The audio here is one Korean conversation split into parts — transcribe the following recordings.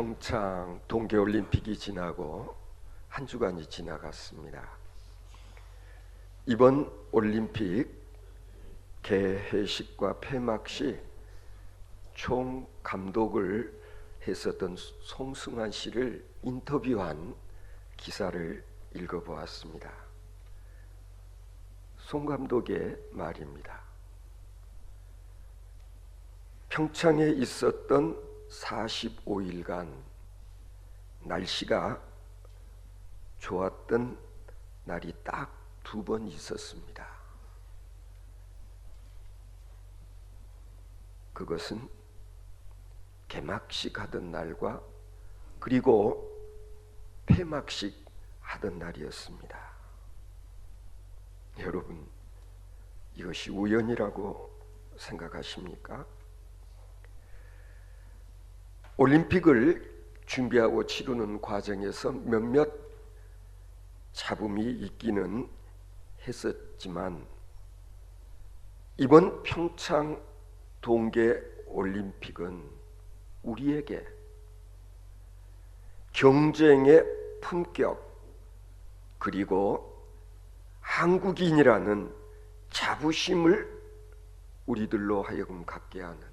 평창 동계올림픽이 지나고 한 주간이 지나갔습니다. 이번 올림픽 개회식과 폐막식 총 감독을 했었던 송승환 씨를 인터뷰한 기사를 읽어보았습니다. 송 감독의 말입니다. 평창에 있었던 45일간 날씨가 좋았던 날이 딱 2번 있었습니다. 그것은 개막식 하던 날과 그리고 폐막식 하던 날이었습니다. 여러분, 이것이 우연이라고 생각하십니까? 올림픽을 준비하고 치르는 과정에서 몇몇 잡음이 있기는 했었지만 이번 평창 동계올림픽은 우리에게 경쟁의 품격 그리고 한국인이라는 자부심을 우리들로 하여금 갖게 하는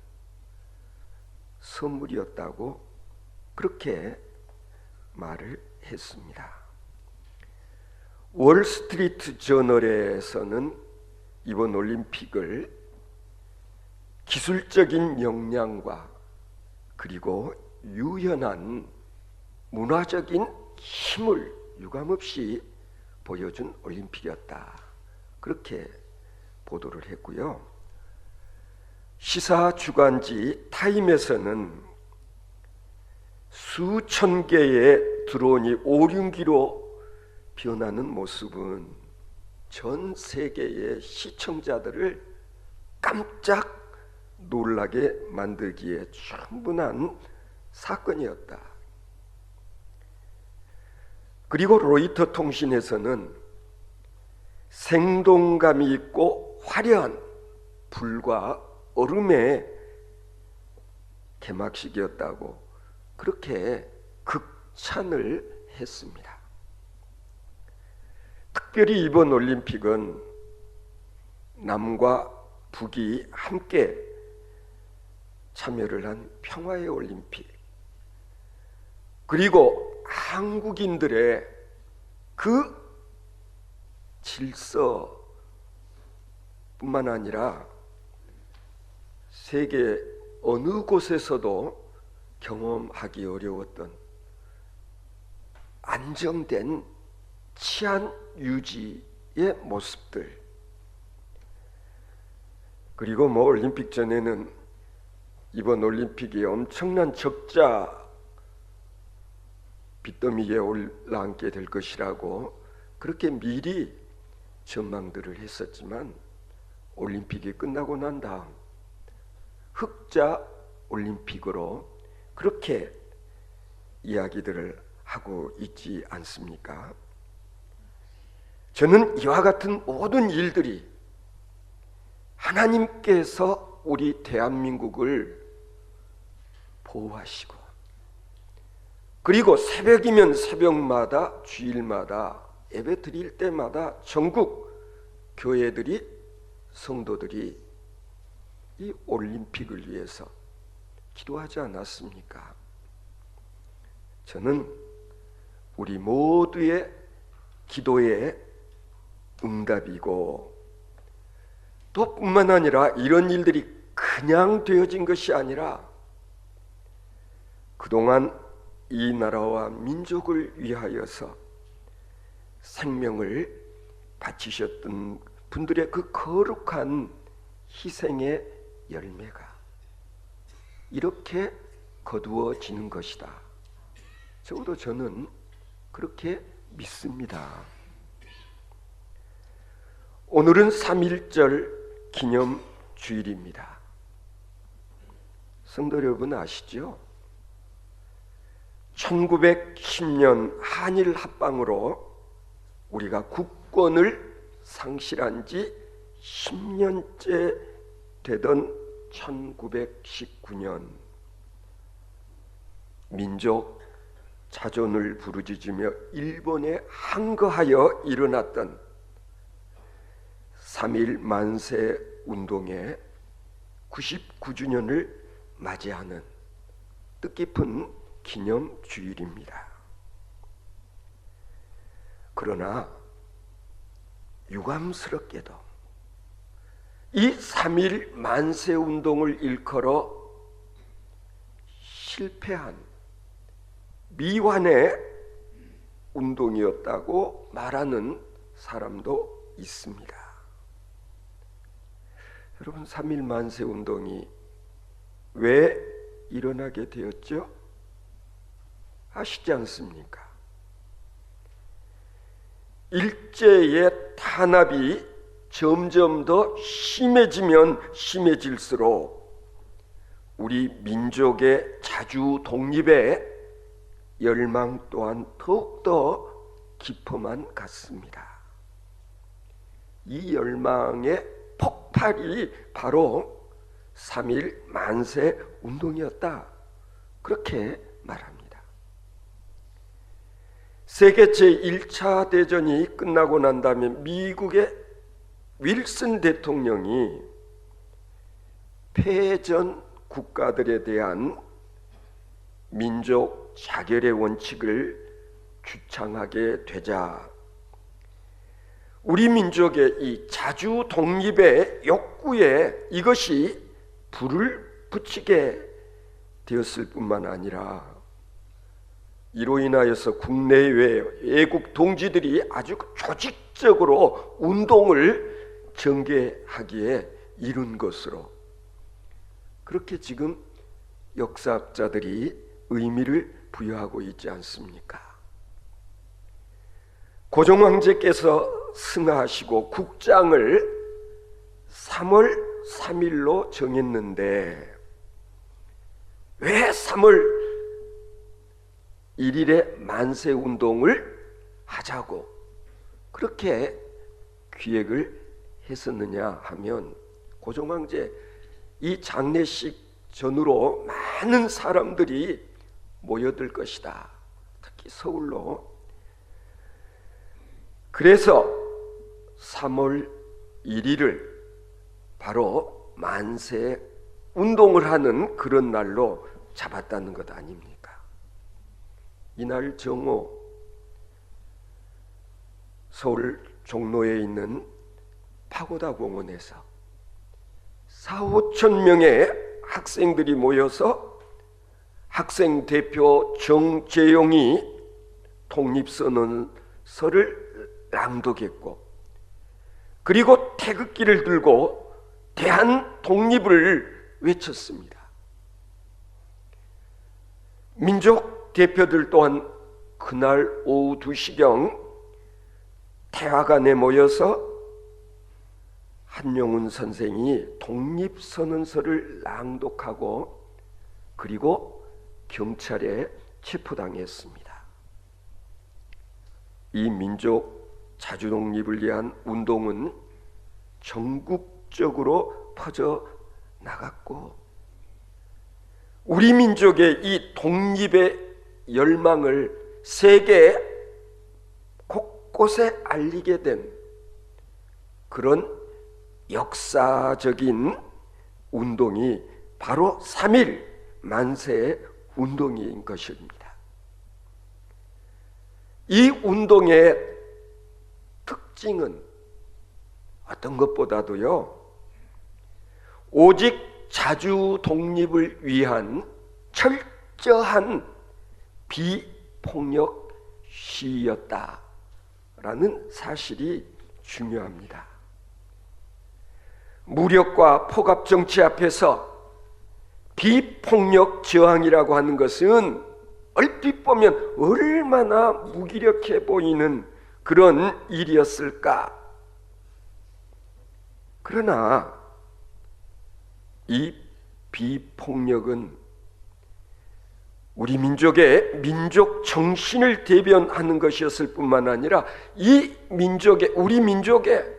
선물이었다고 그렇게 말을 했습니다. 월스트리트 저널에서는 이번 올림픽을 기술적인 역량과 그리고 유연한 문화적인 힘을 유감없이 보여준 올림픽이었다, 그렇게 보도를 했고요. 시사 주간지 타임에서는 수천 개의 드론이 오륜기로 변하는 모습은 전 세계의 시청자들을 깜짝 놀라게 만들기에 충분한 사건이었다. 그리고 로이터 통신에서는 생동감이 있고 화려한 불과 얼음의 개막식이었다고 그렇게 극찬을 했습니다. 특별히 이번 올림픽은 남과 북이 함께 참여를 한 평화의 올림픽, 그리고 한국인들의 그 질서뿐만 아니라 세계 어느 곳에서도 경험하기 어려웠던 안정된 치안 유지의 모습들, 그리고 올림픽 전에는 이번 올림픽이 엄청난 적자 빚더미에 올라앉게 될 것이라고 그렇게 미리 전망들을 했었지만 올림픽이 끝나고 난 다음 흑자 올림픽으로 그렇게 이야기들을 하고 있지 않습니까? 저는 이와 같은 모든 일들이 하나님께서 우리 대한민국을 보호하시고 그리고 새벽이면 새벽마다 주일마다 예배 드릴 때마다 전국 교회들이 성도들이 이 올림픽을 위해서 기도하지 않았습니까? 저는 우리 모두의 기도의 응답이고 또 뿐만 아니라 이런 일들이 그냥 되어진 것이 아니라 그동안 이 나라와 민족을 위하여서 생명을 바치셨던 분들의 그 거룩한 희생의 열매가 이렇게 거두어지는 것이다. 적어도 저는 그렇게 믿습니다. 오늘은 3.1절 기념 주일입니다. 성도 여러분 아시죠? 1910년 한일 합방으로 우리가 국권을 상실한 지 10년째 되던 1919년 민족 자존을 부르짖으며 일본에 항거하여 일어났던 3.1 만세 운동의 99주년을 맞이하는 뜻깊은 기념주일입니다. 그러나 유감스럽게도 이 3.1 만세 운동을 일컬어 실패한 미완의 운동이었다고 말하는 사람도 있습니다. 여러분, 3.1 만세 운동이 왜 일어나게 되었죠? 아시지 않습니까? 일제의 탄압이 점점 더 심해지면 심해질수록 우리 민족의 자주 독립의 열망 또한 더욱더 깊어만 갔습니다. 이 열망의 폭발이 바로 3.1 만세 운동이었다, 그렇게 말합니다. 세계 제1차 대전이 끝나고 난 다음에 미국의 윌슨 대통령이 패전 국가들에 대한 민족 자결의 원칙을 주창하게 되자 우리 민족의 이 자주 독립의 욕구에 이것이 불을 붙이게 되었을 뿐만 아니라 이로 인하여서 국내외 외국 동지들이 아주 조직적으로 운동을 전개하기에 이른 것으로 그렇게 지금 역사학자들이 의미를 부여하고 있지 않습니까? 고종 황제께서 승하하시고 국장을 3월 3일로 정했는데 왜 3월 1일에 만세 운동을 하자고 그렇게 기획을 했었느냐 하면 고종 황제 이 장례식 전후로 많은 사람들이 모여들 것이다, 특히 서울로. 그래서 3월 1일을 바로 만세 운동을 하는 그런 날로 잡았다는 것 아닙니까? 이날 정오 서울 종로에 있는 파고다 공원에서 4,5천 명의 학생들이 모여서 학생 대표 정재용이 독립선언서를 낭독했고 그리고 태극기를 들고 대한 독립을 외쳤습니다. 민족 대표들 또한 그날 오후 2시경 태화관에 모여서 한용운 선생이 독립선언서를 낭독하고 그리고 경찰에 체포당했습니다. 이 민족 자주독립을 위한 운동은 전국적으로 퍼져 나갔고 우리 민족의 이 독립의 열망을 세계 곳곳에 알리게 된 그런 역사적인 운동이 바로 3.1 만세 운동인 것입니다. 이 운동의 특징은 어떤 것보다도요, 오직 자주 독립을 위한 철저한 비폭력 시위였다라는 사실이 중요합니다. 무력과 폭압 정치 앞에서 비폭력 저항이라고 하는 것은 얼핏 보면 얼마나 무기력해 보이는 그런 일이었을까? 그러나 이 비폭력은 우리 민족의 민족 정신을 대변하는 것이었을 뿐만 아니라 이 민족의 우리 민족의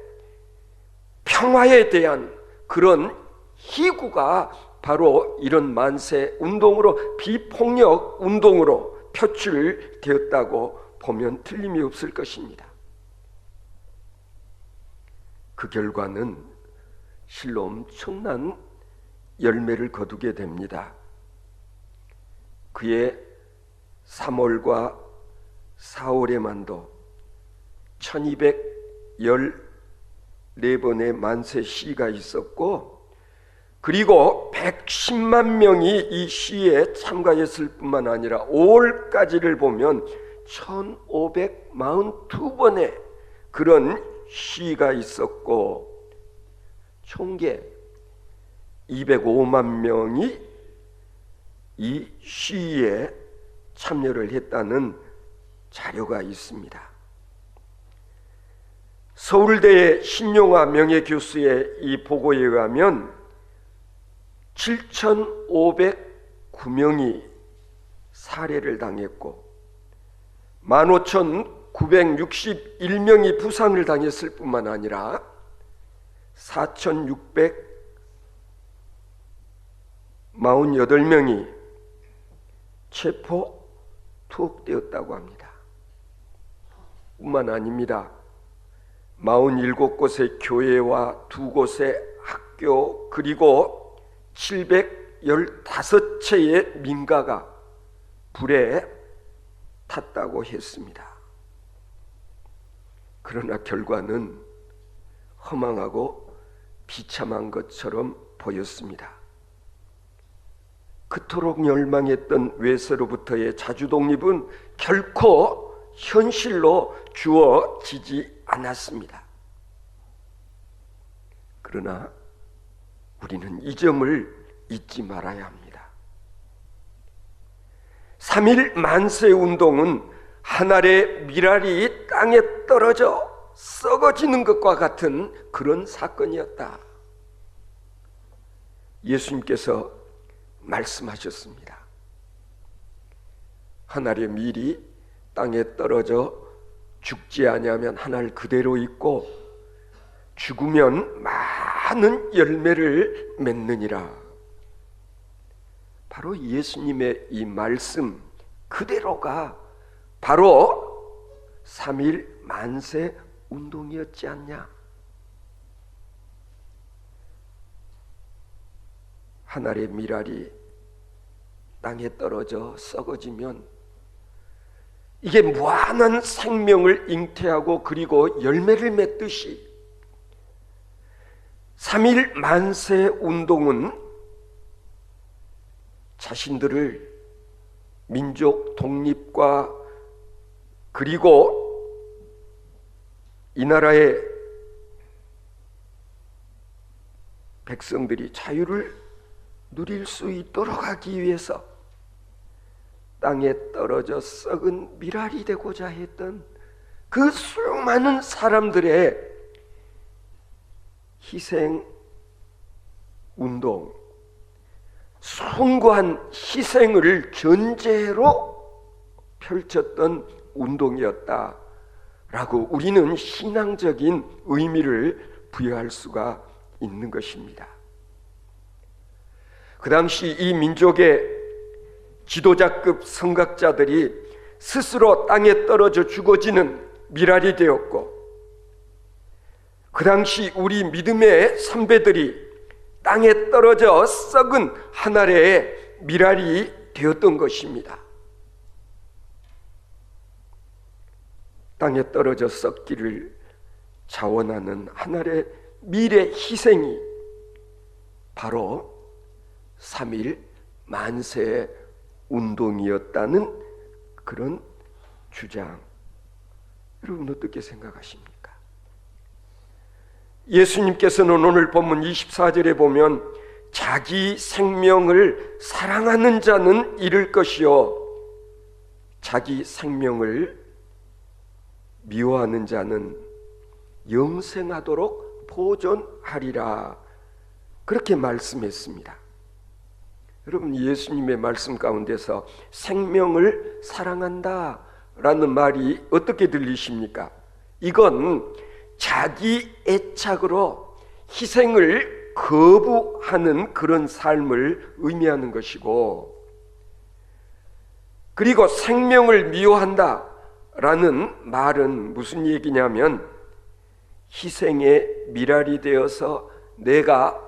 평화에 대한 그런 희구가 바로 이런 만세 운동으로, 비폭력 운동으로 표출되었다고 보면 틀림이 없을 것입니다. 그 결과는 실로 엄청난 열매를 거두게 됩니다. 그의 3월과 4월에만도 1214번의 만세 시가 있었고, 그리고 110만 명이 이 시에 참가했을 뿐만 아니라 5월까지를 보면 1542번의 그런 시가 있었고, 총계 205만 명이 이 시위에 참여를 했다는 자료가 있습니다. 서울대의 신용화 명예교수의 이 보고에 의하면 7,509명이 살해를 당했고 15,961명이 부상을 당했을 뿐만 아니라 4,648명이 체포 투옥되었다고 합니다. 뿐만 아닙니다. 47곳의 교회와 2곳의 학교, 그리고 715채의 민가가 불에 탔다고 했습니다. 그러나 결과는 허망하고 비참한 것처럼 보였습니다. 그토록 열망했던 외세로부터의 자주독립은 결코 현실로 주어지지 않았습니다. 그러나 우리는 이 점을 잊지 말아야 합니다. 3.1 만세운동은 한 알의 밀알이 땅에 떨어져 썩어지는 것과 같은 그런 사건이었다. 예수님께서 말씀하셨습니다. 한 알의 밀이 땅에 떨어져 죽지 아니하면 한 알 그대로 있고 죽으면 많은 열매를 맺느니라. 바로 예수님의 이 말씀 그대로가 바로 3.1 만세 운동이었지 않냐? 한 알의 밀알이 땅에 떨어져 썩어지면 이게 무한한 생명을 잉태하고 그리고 열매를 맺듯이 3.1 만세 운동은 자신들을 민족 독립과 그리고 이 나라의 백성들이 자유를 누릴 수 있도록 하기 위해서 땅에 떨어져 썩은 밀알이 되고자 했던 그 수많은 사람들의 희생 운동, 숭고한 희생을 전제로 펼쳤던 운동이었다라고 우리는 신앙적인 의미를 부여할 수가 있는 것입니다. 그 당시 이 민족의 지도자급 선각자들이 스스로 땅에 떨어져 죽어지는 밀알이 되었고, 그 당시 우리 믿음의 선배들이 땅에 떨어져 썩은 한 알의 밀알이 되었던 것입니다. 땅에 떨어져 썩기를 자원하는 한 알의 밀의 희생이 바로 3.1 만세 운동이었다는 그런 주장. 여러분 어떻게 생각하십니까? 예수님께서는 오늘 본문 24절에 보면 자기 생명을 사랑하는 자는 잃을 것이요 자기 생명을 미워하는 자는 영생하도록 보존하리라, 그렇게 말씀했습니다. 여러분, 예수님의 말씀 가운데서 생명을 사랑한다 라는 말이 어떻게 들리십니까? 이건 자기 애착으로 희생을 거부하는 그런 삶을 의미하는 것이고, 그리고 생명을 미워한다 라는 말은 무슨 얘기냐면 희생의 미랄이 되어서 내가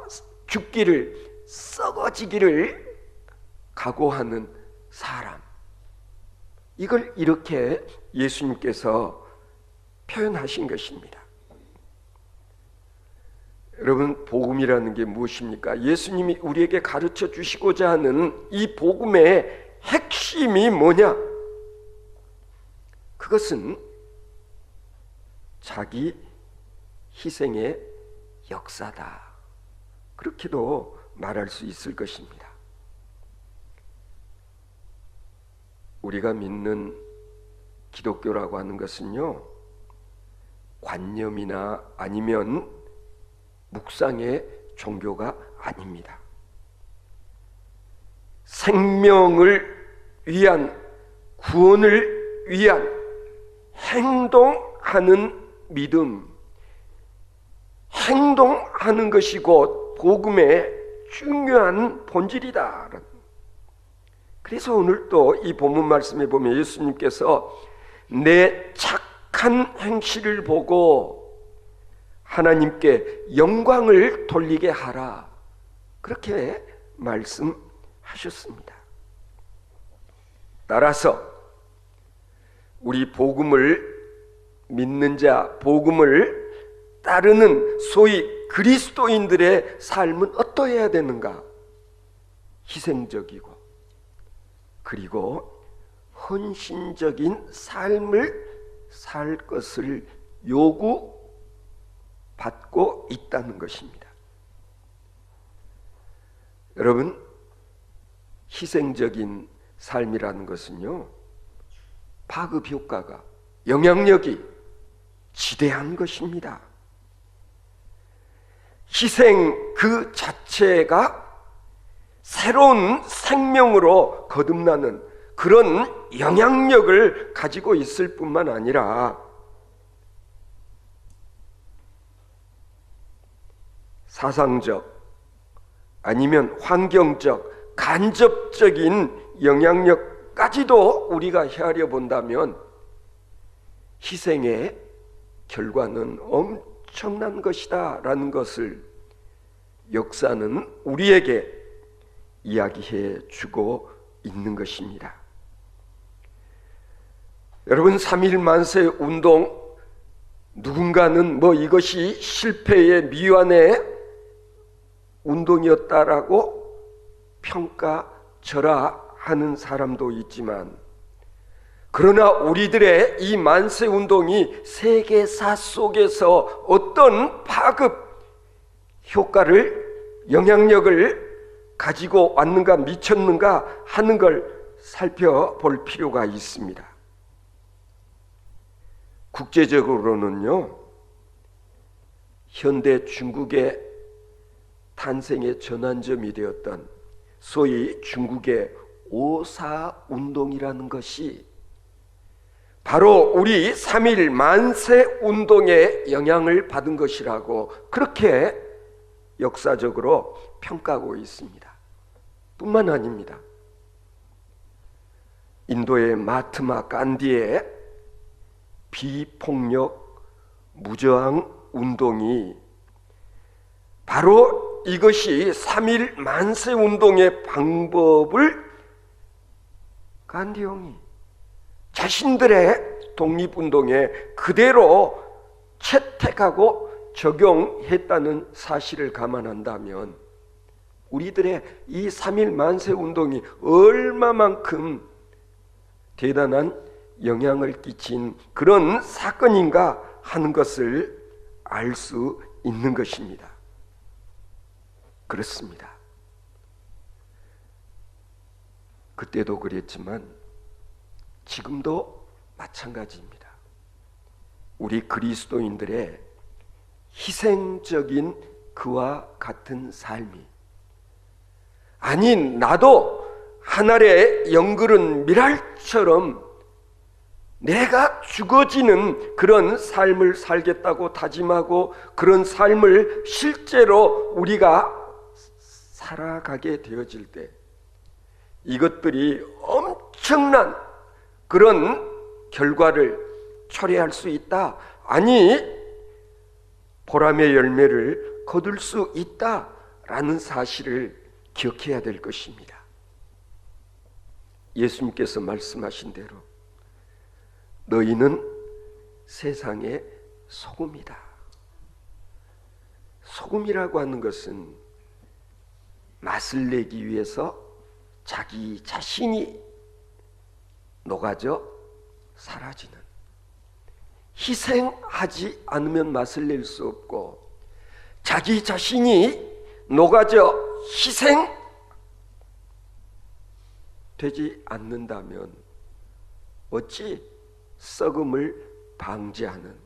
죽기를, 썩어지기를 각오하는 사람, 이걸 이렇게 예수님께서 표현하신 것입니다. 여러분, 복음이라는 게 무엇입니까? 예수님이 우리에게 가르쳐 주시고자 하는 이 복음의 핵심이 뭐냐? 그것은 자기 희생의 역사다, 그렇게도 말할 수 있을 것입니다. 우리가 믿는 기독교라고 하는 것은요, 관념이나 아니면 묵상의 종교가 아닙니다. 생명을 위한, 구원을 위한 행동하는 믿음, 행동하는 것이 곧 복음의 중요한 본질이다. 그래서 오늘 또 이 본문 말씀에 보면 예수님께서 내 착한 행실을 보고 하나님께 영광을 돌리게 하라, 그렇게 말씀하셨습니다. 따라서 우리 복음을 믿는 자, 복음을 따르는 소위 그리스도인들의 삶은 어떠해야 되는가? 희생적이고 그리고 헌신적인 삶을 살 것을 요구받고 있다는 것입니다. 여러분, 희생적인 삶이라는 것은요, 파급 효과가, 영향력이 지대한 것입니다. 희생 그 자체가 새로운 생명으로 거듭나는 그런 영향력을 가지고 있을 뿐만 아니라 사상적 아니면 환경적, 간접적인 영향력까지도 우리가 헤아려 본다면 희생의 결과는 엄청난 것이다 라는 것을 역사는 우리에게 이야기해 주고 있는 것입니다. 여러분, 3.1 만세 운동, 누군가는 이것이 실패의 미완의 운동이었다라고 평가절하하는 사람도 있지만, 그러나 우리들의 이 만세 운동이 세계사 속에서 어떤 파급 효과를, 영향력을 가지고 왔는가, 미쳤는가 하는 걸 살펴볼 필요가 있습니다. 국제적으로는요, 현대 중국의 탄생의 전환점이 되었던 소위 중국의 오사운동이라는 것이 바로 우리 3.1 만세 운동의 영향을 받은 것이라고 그렇게 역사적으로 평가하고 있습니다. 뿐만 아닙니다. 인도의 마하트마 간디의 비폭력 무저항 운동이 바로 이것이 3.1 만세 운동의 방법을 간디 형이 자신들의 독립운동에 그대로 채택하고 적용했다는 사실을 감안한다면 우리들의 이 3.1 만세 운동이 얼마만큼 대단한 영향을 끼친 그런 사건인가 하는 것을 알 수 있는 것입니다. 그렇습니다. 그때도 그랬지만 지금도 마찬가지입니다. 우리 그리스도인들의 희생적인 그와 같은 삶이, 아니 나도 하늘의 영그른 미랄처럼 내가 죽어지는 그런 삶을 살겠다고 다짐하고 그런 삶을 실제로 우리가 살아가게 되어질 때 이것들이 엄청난 그런 결과를 초래할 수 있다. 아니, 보람의 열매를 거둘 수 있다라는 사실을 기억해야 될 것입니다. 예수님께서 말씀하신 대로 너희는 세상의 소금이다. 소금이라고 하는 것은 맛을 내기 위해서 자기 자신이 녹아져 사라지는, 희생하지 않으면 맛을 낼 수 없고 자기 자신이 녹아져 희생되지 않는다면 어찌 썩음을 방지하는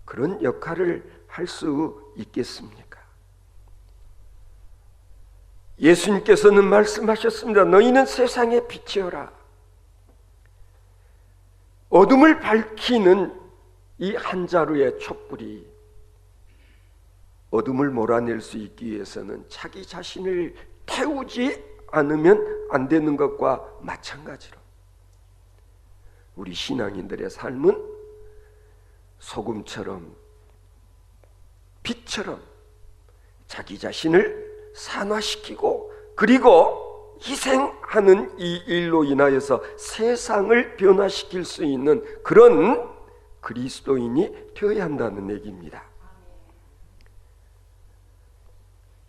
그런 역할을 할 수 있겠습니까? 예수님께서는 말씀하셨습니다. 너희는 세상의 빛이어라. 어둠을 밝히는 이 한 자루의 촛불이 어둠을 몰아낼 수 있기 위해서는 자기 자신을 태우지 않으면 안 되는 것과 마찬가지로 우리 신앙인들의 삶은 소금처럼 빛처럼 자기 자신을 산화시키고 그리고 희생하는 이 일로 인하여서 세상을 변화시킬 수 있는 그런 그리스도인이 되어야 한다는 얘기입니다.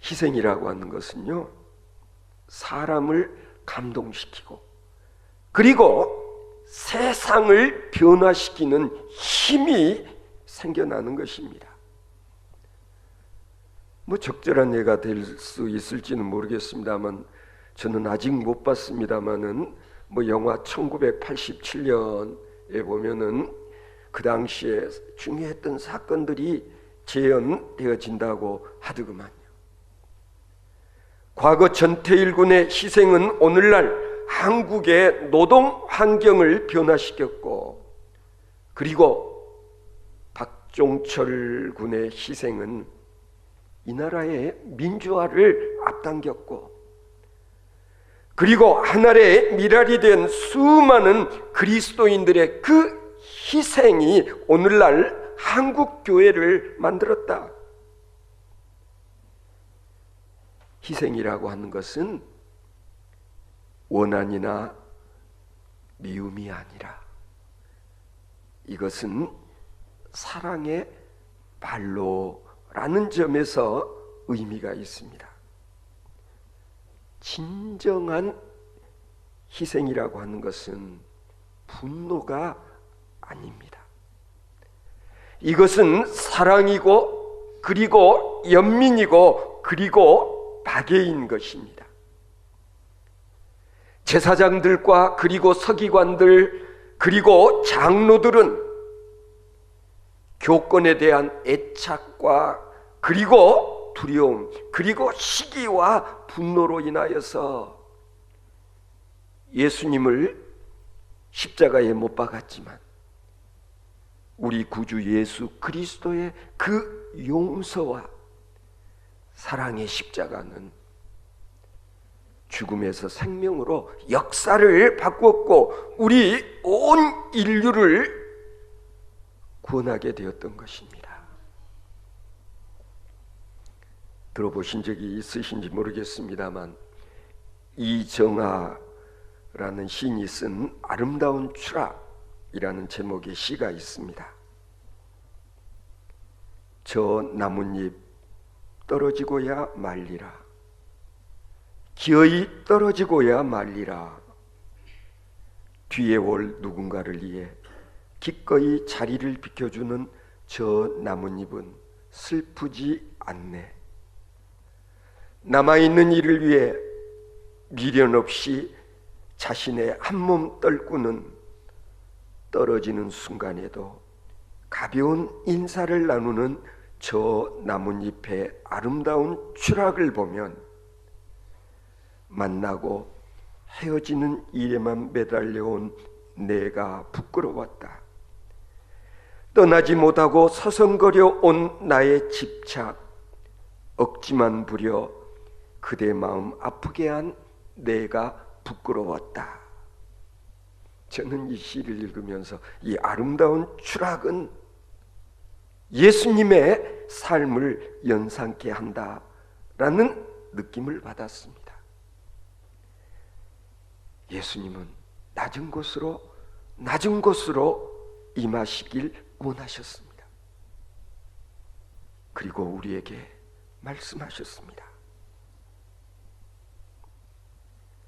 희생이라고 하는 것은요, 사람을 감동시키고 그리고 세상을 변화시키는 힘이 생겨나는 것입니다. 적절한 예가 될 수 있을지는 모르겠습니다만 저는 아직 못 봤습니다만은 영화 1987년에 보면은 그 당시에 중요했던 사건들이 재현되어진다고 하더구만요. 과거 전태일군의 희생은 오늘날 한국의 노동 환경을 변화시켰고 그리고 박종철 군의 희생은 이 나라의 민주화를 앞당겼고 그리고 하늘의 미랄이 된 수많은 그리스도인들의 그 희생이 오늘날 한국 교회를 만들었다. 희생이라고 하는 것은 원한이나 미움이 아니라 이것은 사랑의 발로라는 점에서 의미가 있습니다. 진정한 희생이라고 하는 것은 분노가 아닙니다. 이것은 사랑이고 그리고 연민이고 그리고 박애인 것입니다. 제사장들과 그리고 서기관들 그리고 장로들은 교권에 대한 애착과 그리고 두려움 그리고 시기와 분노로 인하여서 예수님을 십자가에 못 박았지만 우리 구주 예수 그리스도의 그 용서와 사랑의 십자가는 죽음에서 생명으로 역사를 바꾸었고 우리 온 인류를 구원하게 되었던 것입니다. 들어보신 적이 있으신지 모르겠습니다만 이정아라는 시인이 쓴 아름다운 추락이라는 제목의 시가 있습니다. 저 나뭇잎 떨어지고야 말리라. 기어이 떨어지고야 말리라. 뒤에 올 누군가를 위해 기꺼이 자리를 비켜주는 저 나뭇잎은 슬프지 않네. 남아있는 이를 위해 미련 없이 자신의 한몸 떨구는 떨어지는 순간에도 가벼운 인사를 나누는 저 나뭇잎의 아름다운 추락을 보면 만나고 헤어지는 일에만 매달려온 내가 부끄러웠다. 떠나지 못하고 서성거려 온 나의 집착, 억지만 부려 그대 마음 아프게 한 내가 부끄러웠다. 저는 이 시를 읽으면서 이 아름다운 추락은 예수님의 삶을 연상케 한다라는 느낌을 받았습니다. 예수님은 낮은 곳으로 임하시길 원하셨습니다. 그리고 우리에게 말씀하셨습니다.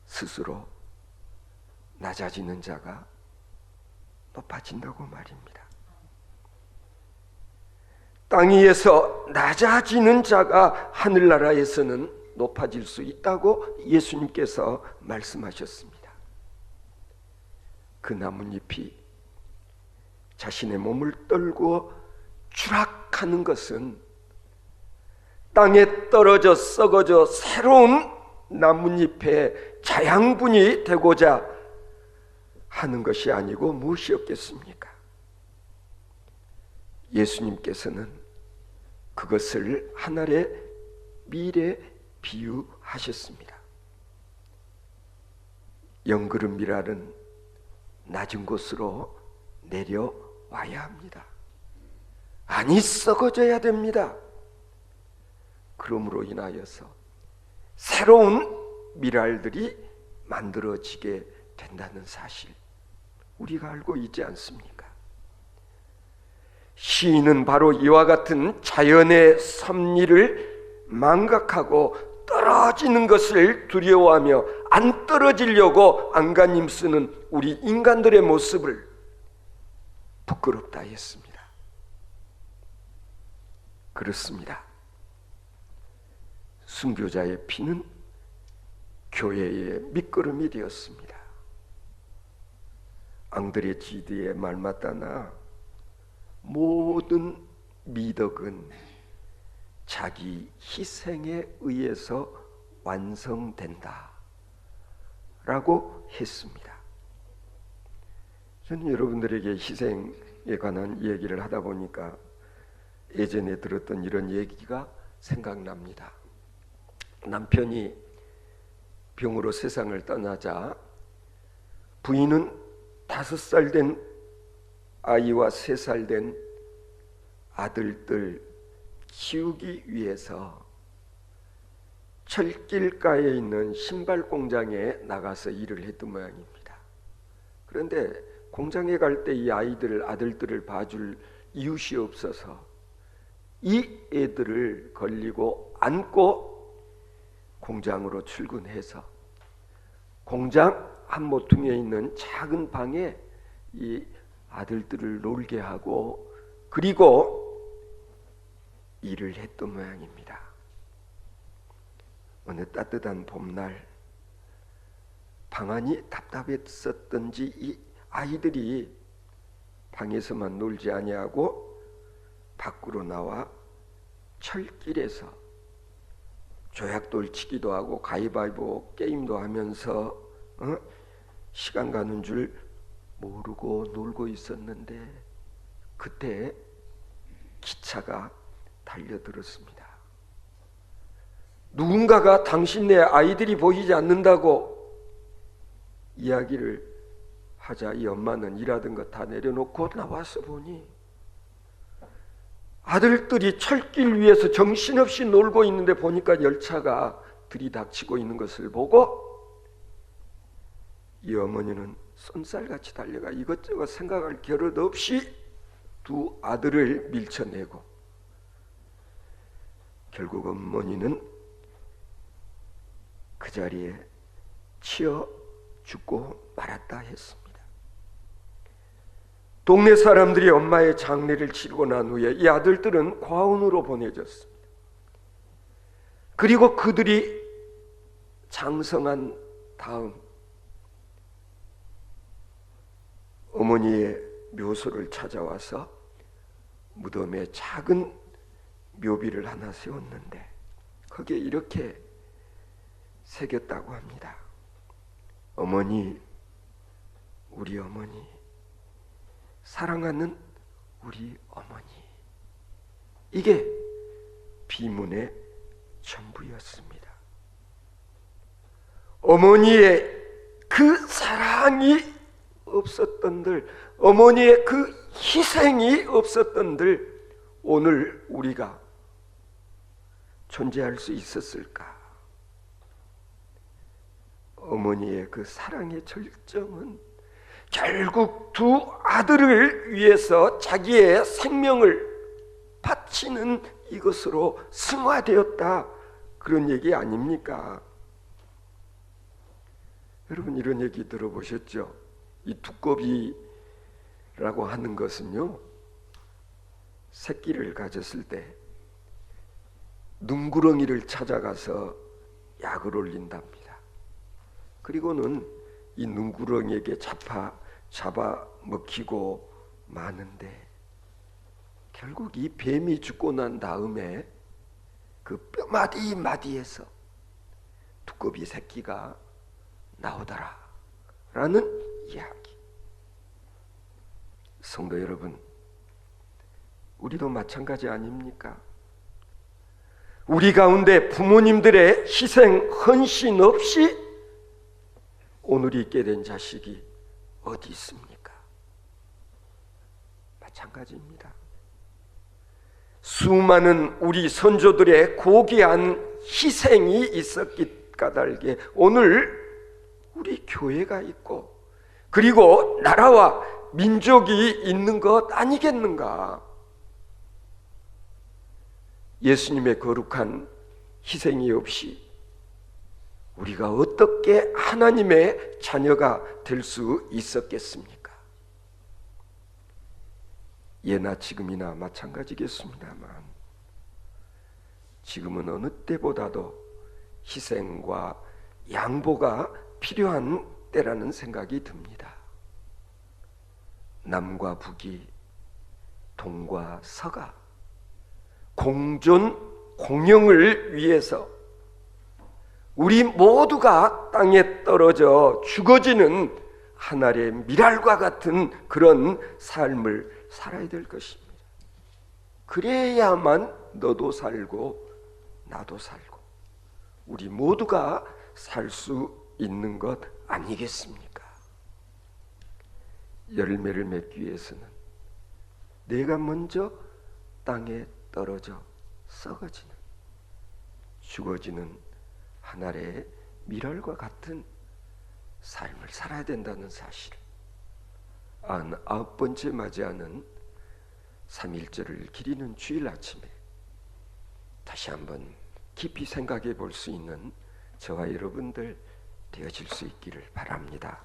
스스로 낮아지는 자가 높아진다고 말입니다. 땅 위에서 낮아지는 자가 하늘나라에서는 높아질 수 있다고 예수님께서 말씀하셨습니다. 그 나뭇잎이 자신의 몸을 떨고 추락하는 것은 땅에 떨어져 썩어져 새로운 나뭇잎의 자양분이 되고자 하는 것이 아니고 무엇이었겠습니까? 예수님께서는 그것을 하늘의 밀에 비유하셨습니다. 영그릇밀알은 낮은 곳으로 내려와야 합니다. 아니, 썩어져야 됩니다. 그러므로 인하여서 새로운 밀알들이 만들어지게 된다는 사실, 우리가 알고 있지 않습니까? 시인은 바로 이와 같은 자연의 섭리를 망각하고 떨어지는 것을 두려워하며 안 떨어지려고 안간힘 쓰는 우리 인간들의 모습을 부끄럽다 했습니다. 그렇습니다. 순교자의 피는 교회의 밑거름이 되었습니다. 앙드레 지드의 말 맞다나 모든 미덕은 자기 희생에 의해서 완성된다 라고 했습니다. 저는 여러분들에게 희생에 관한 얘기를 하다 보니까 예전에 들었던 이런 얘기가 생각납니다. 남편이 병으로 세상을 떠나자 부인은 5살 된 아이와 3살 된 아들들 키우기 위해서 철길가에 있는 신발 공장에 나가서 일을 했던 모양입니다. 그런데 공장에 갈 때 이 아들들을 봐줄 이웃이 없어서 이 애들을 걸리고 안고 공장으로 출근해서 공장 한 모퉁이에 있는 작은 방에 이 아들들을 놀게 하고 그리고 일을 했던 모양입니다. 어느 따뜻한 봄날 방안이 답답했었던지 이 아이들이 방에서만 놀지 아니하고 밖으로 나와 철길에서 조약돌 치기도 하고 가위바위보 게임도 하면서 시간 가는 줄 모르고 놀고 있었는데 그때 기차가 달려들었습니다. 누군가가 당신네 아이들이 보이지 않는다고 이야기를 하자 이 엄마는 일하던 거 다 내려놓고 나와서 보니 아들들이 철길 위에서 정신없이 놀고 있는데 보니까 열차가 들이닥치고 있는 것을 보고 이 어머니는 쏜살같이 달려가 이것저것 생각할 겨를 없이 두 아들을 밀쳐내고 결국 어머니는 그 자리에 치여 죽고 말았다 했습니다. 동네 사람들이 엄마의 장례를 치르고 난 후에 이 아들들은 과운으로 보내졌습니다. 그리고 그들이 장성한 다음 어머니의 묘소를 찾아와서 무덤에 작은 묘비를 하나 세웠는데 거기에 이렇게 새겼다고 합니다. 어머니, 우리 어머니, 사랑하는 우리 어머니, 이게 비문의 전부였습니다. 어머니의 그 사랑이 없었던들, 어머니의 그 희생이 없었던들 오늘 우리가 존재할 수 있었을까? 어머니의 그 사랑의 절정은 결국 두 아들을 위해서 자기의 생명을 바치는 이것으로 승화되었다, 그런 얘기 아닙니까? 여러분, 이런 얘기 들어보셨죠? 이 두꺼비라고 하는 것은요, 새끼를 가졌을 때 눈구렁이를 찾아가서 약을 올린답니다. 그리고는 이 눈구렁이에게 잡아 먹히고 마는데, 결국 이 뱀이 죽고 난 다음에 그 뼈마디 마디에서 두꺼비 새끼가 나오더라 라는 이야기. 성도 여러분, 우리도 마찬가지 아닙니까? 우리 가운데 부모님들의 희생, 헌신 없이 오늘 있게 된 자식이 어디 있습니까? 마찬가지입니다. 수많은 우리 선조들의 고귀한 희생이 있었기 까닭에 오늘 우리 교회가 있고, 그리고 나라와 민족이 있는 것 아니겠는가? 예수님의 거룩한 희생이 없이 우리가 어떻게 하나님의 자녀가 될 수 있었겠습니까? 예나 지금이나 마찬가지겠습니다만, 지금은 어느 때보다도 희생과 양보가 필요한 때라는 생각이 듭니다. 남과 북이, 동과 서가 공존 공영을 위해서 우리 모두가 땅에 떨어져 죽어지는 하늘의 미랄과 같은 그런 삶을 살아야 될 것입니다. 그래야만 너도 살고 나도 살고 우리 모두가 살 수 있는 것 아니겠습니까? 열매를 맺기 위해서는 내가 먼저 땅에 떨어져 썩어지는, 죽어지는 하늘의 미랄과 같은 삶을 살아야 된다는 사실, 99번째 맞이하는 3.1절을 기리는 주일 아침에 다시 한번 깊이 생각해 볼 수 있는 저와 여러분들 되어질 수 있기를 바랍니다.